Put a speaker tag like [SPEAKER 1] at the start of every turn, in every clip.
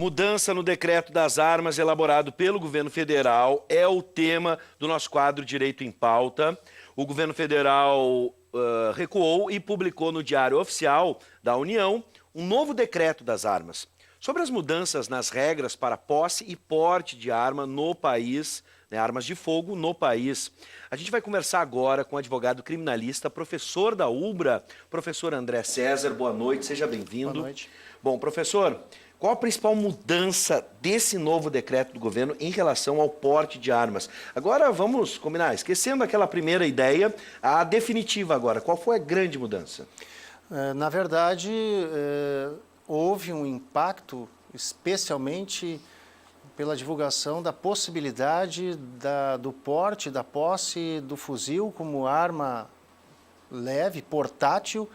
[SPEAKER 1] Mudança no decreto das armas elaborado pelo governo federal é o tema do nosso quadro Direito em Pauta. O governo federal recuou e publicou no Diário Oficial da União um novo decreto das armas. Sobre as mudanças nas regras para posse e porte de arma no país, armas de fogo no país. A gente vai conversar agora com o advogado criminalista, professor da UBRA, professor André César. Boa noite, seja bem-vindo.
[SPEAKER 2] Boa noite.
[SPEAKER 1] Bom, professor, qual a principal mudança desse novo decreto do governo em relação ao porte de armas? Agora vamos combinar, esquecendo aquela primeira ideia, a definitiva agora. Qual foi a grande mudança?
[SPEAKER 2] Na verdade, houve um impacto, especialmente pela divulgação da possibilidade do porte, da posse do fuzil como arma leve, portátil,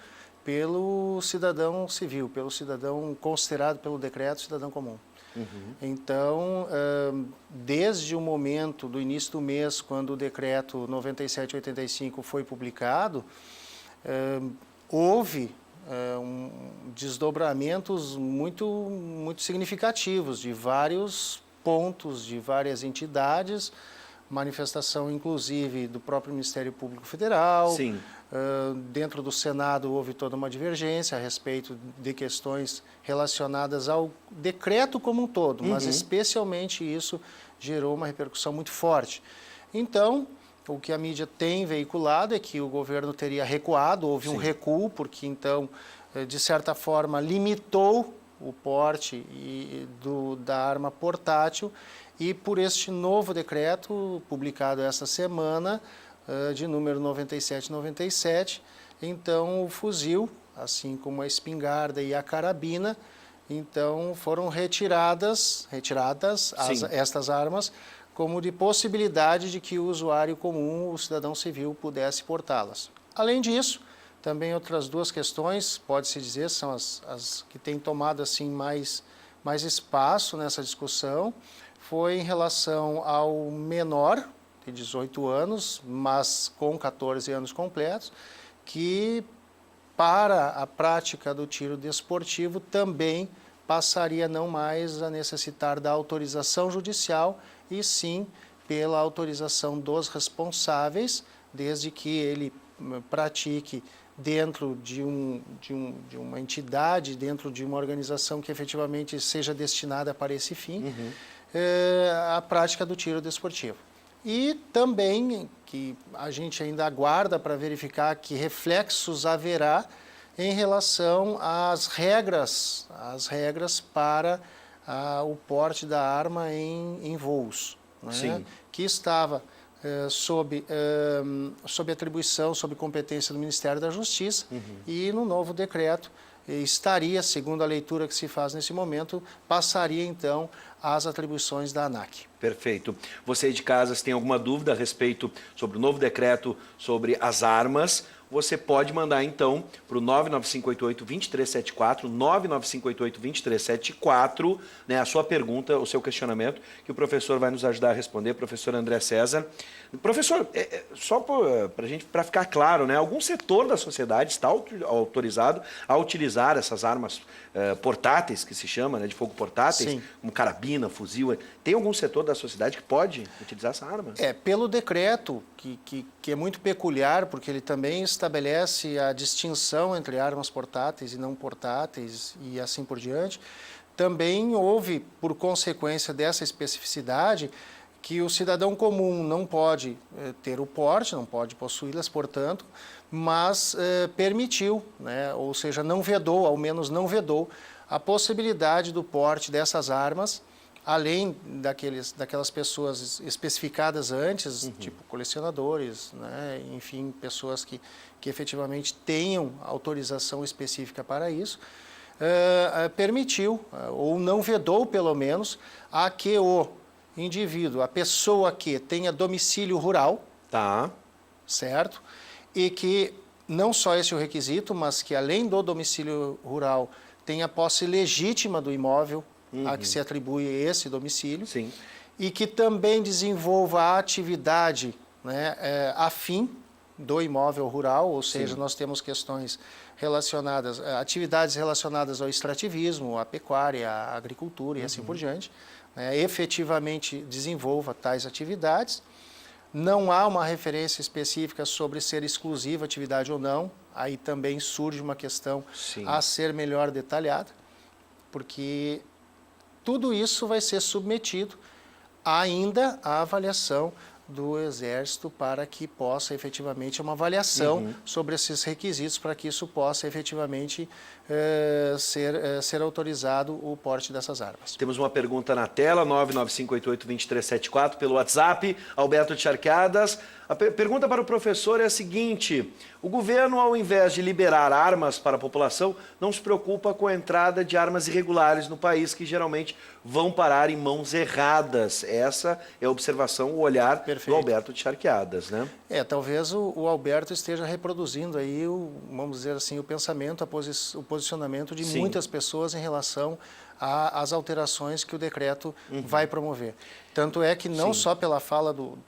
[SPEAKER 2] pelo cidadão civil, pelo cidadão considerado pelo decreto cidadão comum. Então, desde o momento do início do mês, quando o decreto 97/85 foi publicado, houve desdobramentos muito significativos de vários pontos, de várias entidades, manifestação inclusive do próprio Ministério Público Federal.
[SPEAKER 1] Sim.
[SPEAKER 2] Dentro do Senado houve toda uma divergência a respeito de questões relacionadas ao decreto como um todo, mas especialmente isso gerou uma repercussão muito forte. Então, o que a mídia tem veiculado é que o governo teria recuado, houve um recuo, porque então, de certa forma, limitou o porte da arma portátil e por este novo decreto, publicado esta semana, de número 97/97, então o fuzil, assim como a espingarda e a carabina, então foram retiradas estas armas como de possibilidade de que o usuário comum, o cidadão civil, pudesse portá-las. Além disso, também outras duas questões, pode-se dizer, são as que têm tomado assim mais espaço nessa discussão, foi em relação ao menor, de 18 anos, mas com 14 anos completos, que para a prática do tiro desportivo também passaria não mais a necessitar da autorização judicial e sim pela autorização dos responsáveis, desde que ele pratique dentro de uma entidade, dentro de uma organização que efetivamente seja destinada para esse fim, a prática do tiro desportivo. E também que a gente ainda aguarda para verificar que reflexos haverá em relação às regras para o porte da arma em voos, né? Que estava sob atribuição, sob competência do Ministério da Justiça e no novo decreto estaria, segundo a leitura que se faz nesse momento, passaria então às atribuições da ANAC.
[SPEAKER 1] Perfeito. Você de casa, se tem alguma dúvida a respeito sobre o novo decreto sobre as armas, você pode mandar então para o 99588-2374, 99588-2374, né, a sua pergunta, o seu questionamento, que o professor vai nos ajudar a responder, professor André César. Professor, só para ficar claro, né, algum setor da sociedade está autorizado a utilizar essas armas portáteis, que se chama, né, de fogo portáteis,
[SPEAKER 2] Sim.
[SPEAKER 1] como carabina, fuzil. Tem algum setor da sociedade que pode utilizar essa arma?
[SPEAKER 2] Pelo decreto, que é muito peculiar, porque ele também estabelece a distinção entre armas portáteis e não portáteis e assim por diante, também houve, por consequência dessa especificidade, que o cidadão comum não pode ter o porte, não pode possuí-las, portanto, mas permitiu, né, ou seja, não vedou, ao menos não vedou, a possibilidade do porte dessas armas, além daquelas pessoas especificadas antes, tipo colecionadores, né, enfim, pessoas que efetivamente tenham autorização específica para isso, permitiu, ou não vedou pelo menos, a que o indivíduo, a pessoa que tenha domicílio rural, certo? E que não só esse é o requisito, mas que além do domicílio rural tenha posse legítima do imóvel a que se atribui esse domicílio,
[SPEAKER 1] Sim.
[SPEAKER 2] e que também desenvolva a atividade, né, afim do imóvel rural, ou seja, nós temos questões relacionadas, atividades relacionadas ao extrativismo, à pecuária, à agricultura e assim por diante, né, efetivamente desenvolva tais atividades. Não há uma referência específica sobre ser exclusiva atividade ou não, aí também surge uma questão a ser melhor detalhada, porque tudo isso vai ser submetido ainda à avaliação do Exército para que possa efetivamente uma avaliação sobre esses requisitos para que isso possa efetivamente ser autorizado o porte dessas armas.
[SPEAKER 1] Temos uma pergunta na tela, 995882374, pelo WhatsApp, Alberto de Charqueadas. A pergunta para o professor é a seguinte: o governo, ao invés de liberar armas para a população, não se preocupa com a entrada de armas irregulares no país, que geralmente vão parar em mãos erradas. Essa é a observação, o olhar do Alberto de Charqueadas, né?
[SPEAKER 2] Talvez o Alberto esteja reproduzindo aí, vamos dizer assim, o pensamento, o posicionamento de muitas pessoas em relação às alterações que o decreto vai promover. Tanto é que não só pela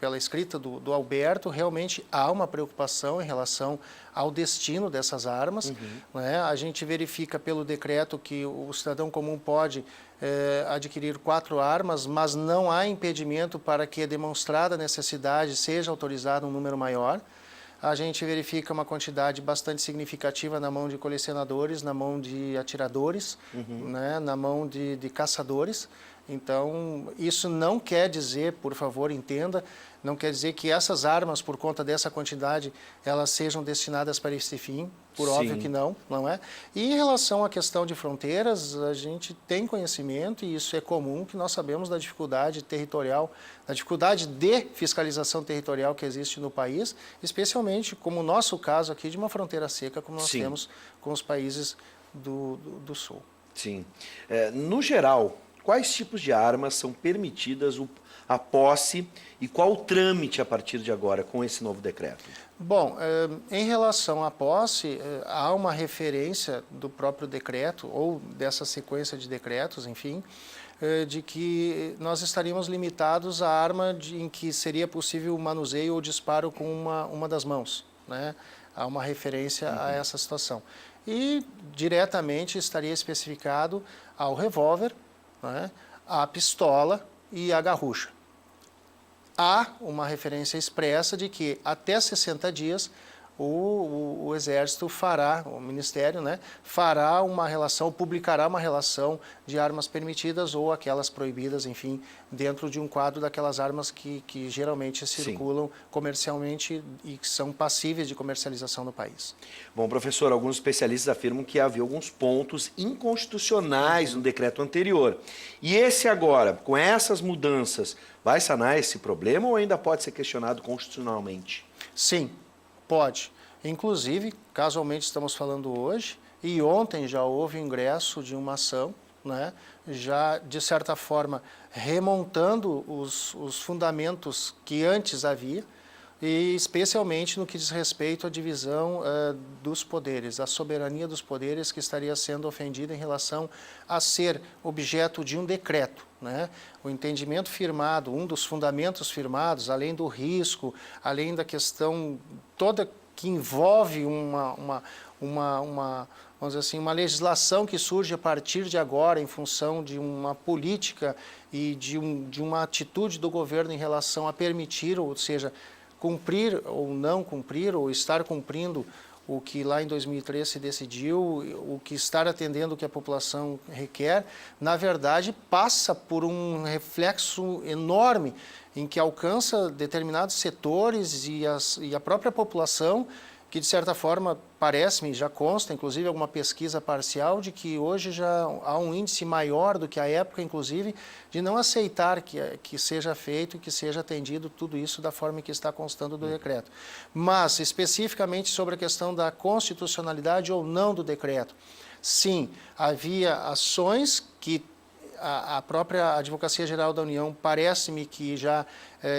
[SPEAKER 2] pela escrita do Alberto, realmente há uma preocupação em relação ao destino dessas armas. Né? A gente verifica pelo decreto que o cidadão comum pode adquirir 4 armas, mas não há impedimento para que a demonstrada necessidade seja autorizado um número maior. A gente verifica uma quantidade bastante significativa na mão de colecionadores, na mão de atiradores, né, na mão de caçadores. Então, isso não quer dizer, por favor, entenda, não quer dizer que essas armas, por conta dessa quantidade, elas sejam destinadas para esse fim, por óbvio que não é? E em relação à questão de fronteiras, a gente tem conhecimento, e isso é comum, que nós sabemos da dificuldade territorial, da dificuldade de fiscalização territorial que existe no país, especialmente como o nosso caso aqui de uma fronteira seca, como nós temos com os países do Sul.
[SPEAKER 1] Sim. No geral, quais tipos de armas são permitidas a posse e qual o trâmite a partir de agora com esse novo decreto?
[SPEAKER 2] Bom, em relação à posse, há uma referência do próprio decreto, ou dessa sequência de decretos, enfim, de que nós estaríamos limitados à arma em que seria possível o manuseio ou disparo com uma das mãos, né? Há uma referência a essa situação. E diretamente estaria especificado ao revólver, né, a pistola e a garrucha. Há uma referência expressa de que até 60 dias o Exército fará, o Ministério, né, fará uma relação, publicará uma relação de armas permitidas ou aquelas proibidas, enfim, dentro de um quadro daquelas armas que geralmente circulam comercialmente e que são passíveis de comercialização no país.
[SPEAKER 1] Bom, professor, alguns especialistas afirmam que havia alguns pontos inconstitucionais no decreto anterior. E esse agora, com essas mudanças, vai sanar esse problema ou ainda pode ser questionado constitucionalmente?
[SPEAKER 2] Sim. Pode. Inclusive, casualmente estamos falando hoje, e ontem já houve ingresso de uma ação, né, já, de certa forma, remontando os fundamentos que antes havia, e especialmente no que diz respeito à divisão dos poderes, a soberania dos poderes que estaria sendo ofendida em relação a ser objeto de um decreto, né? O entendimento firmado, um dos fundamentos firmados, além do risco, além da questão toda que envolve vamos dizer assim, uma legislação que surge a partir de agora em função de uma política e de uma atitude do governo em relação a permitir, ou seja, cumprir ou não cumprir, ou estar cumprindo o que lá em 2003 se decidiu, o que estar atendendo o que a população requer, na verdade passa por um reflexo enorme em que alcança determinados setores e a própria população, que de certa forma parece-me, já consta, inclusive alguma pesquisa parcial, de que hoje já há um índice maior do que a época, inclusive, de não aceitar que seja feito e que seja atendido tudo isso da forma que está constando do decreto. Mas, especificamente sobre a questão da constitucionalidade ou não do decreto, sim, havia ações que a própria Advocacia Geral da União parece-me que já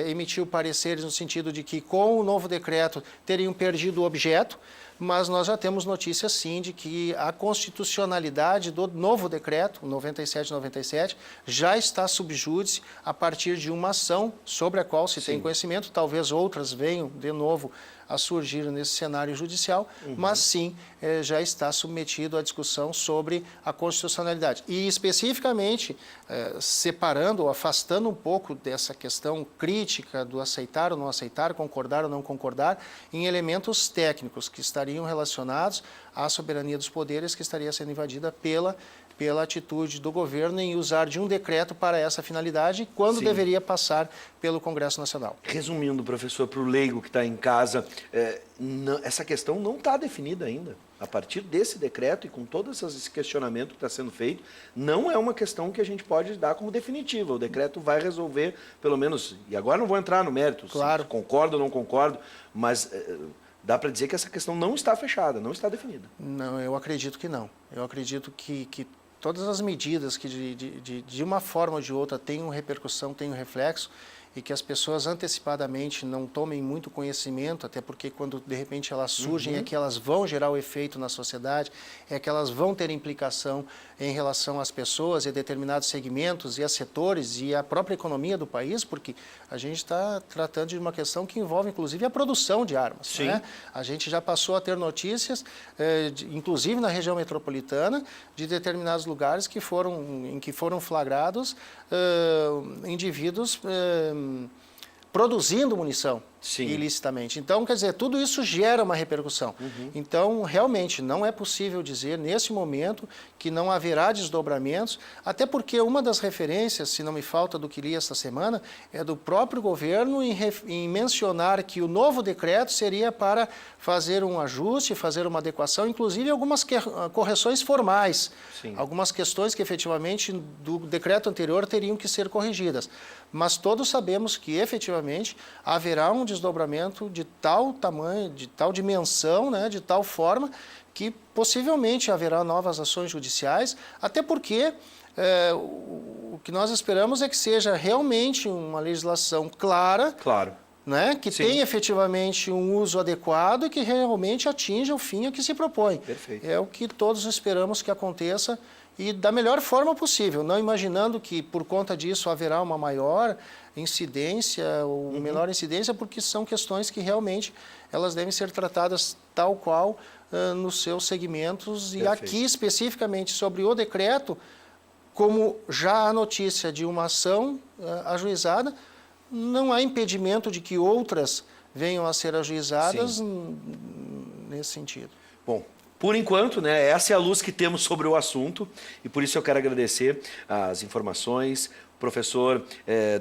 [SPEAKER 2] emitiu pareceres no sentido de que com o novo decreto teriam perdido o objeto, mas nós já temos notícia sim de que a constitucionalidade do novo decreto, 9797, já está sub júdice a partir de uma ação sobre a qual se tem conhecimento, talvez outras venham de novo a surgir nesse cenário judicial, mas sim já está submetido à discussão sobre a constitucionalidade. E especificamente, separando ou afastando um pouco dessa questão crítica do aceitar ou não aceitar, concordar ou não concordar, em elementos técnicos que estariam relacionados à soberania dos poderes que estaria sendo invadida pela atitude do governo em usar de um decreto para essa finalidade, quando deveria passar pelo Congresso Nacional.
[SPEAKER 1] Resumindo, professor, para o leigo que está em casa, essa questão não está definida ainda. A partir desse decreto e com todo esse questionamento que está sendo feito, não é uma questão que a gente pode dar como definitiva. O decreto vai resolver, pelo menos, e agora não vou entrar no mérito,
[SPEAKER 2] claro,
[SPEAKER 1] se concordo ou não concordo, mas dá para dizer que essa questão não está fechada, não está definida.
[SPEAKER 2] Não, eu acredito que não. Eu acredito que todas as medidas que de uma forma ou de outra tenham repercussão, tenham reflexo, e que as pessoas antecipadamente não tomem muito conhecimento, até porque quando de repente elas surgem é que elas vão gerar o efeito na sociedade, é que elas vão ter implicação em relação às pessoas e a determinados segmentos e a setores e a própria economia do país, porque a gente está tratando de uma questão que envolve inclusive a produção de armas. Né? A gente já passou a ter notícias, inclusive na região metropolitana, de determinados lugares em que foram flagrados indivíduos produzindo munição ilicitamente. Então, quer dizer, tudo isso gera uma repercussão. Então, realmente, não é possível dizer, nesse momento, que não haverá desdobramentos, até porque uma das referências, se não me falta do que li esta semana, é do próprio governo em mencionar que o novo decreto seria para fazer um ajuste, fazer uma adequação, inclusive algumas correções formais. Algumas questões que, efetivamente, do decreto anterior teriam que ser corrigidas. Mas todos sabemos que, efetivamente, haverá um desdobramento de tal tamanho, de tal dimensão, né, de tal forma, que possivelmente haverá novas ações judiciais, até porque o que nós esperamos é que seja realmente uma legislação clara, né, que tenha efetivamente um uso adequado e que realmente atinja o fim a que se propõe. É o que todos esperamos que aconteça e da melhor forma possível, não imaginando que por conta disso haverá uma maior incidência ou menor incidência, porque são questões que realmente elas devem ser tratadas tal qual nos seus segmentos. E aqui especificamente sobre o decreto, como já há notícia de uma ação ajuizada, não há impedimento de que outras venham a ser ajuizadas nesse sentido.
[SPEAKER 1] Bom, por enquanto, né, essa é a luz que temos sobre o assunto e por isso eu quero agradecer as informações. Professor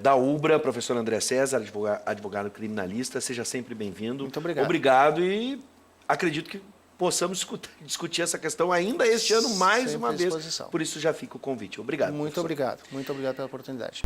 [SPEAKER 1] da UBRA, professor André César, advogado criminalista, seja sempre bem-vindo.
[SPEAKER 2] Muito obrigado.
[SPEAKER 1] Obrigado e acredito que possamos discutir essa questão ainda este ano mais uma vez. Por isso já fica o convite. Obrigado.
[SPEAKER 2] Muito obrigado pela oportunidade.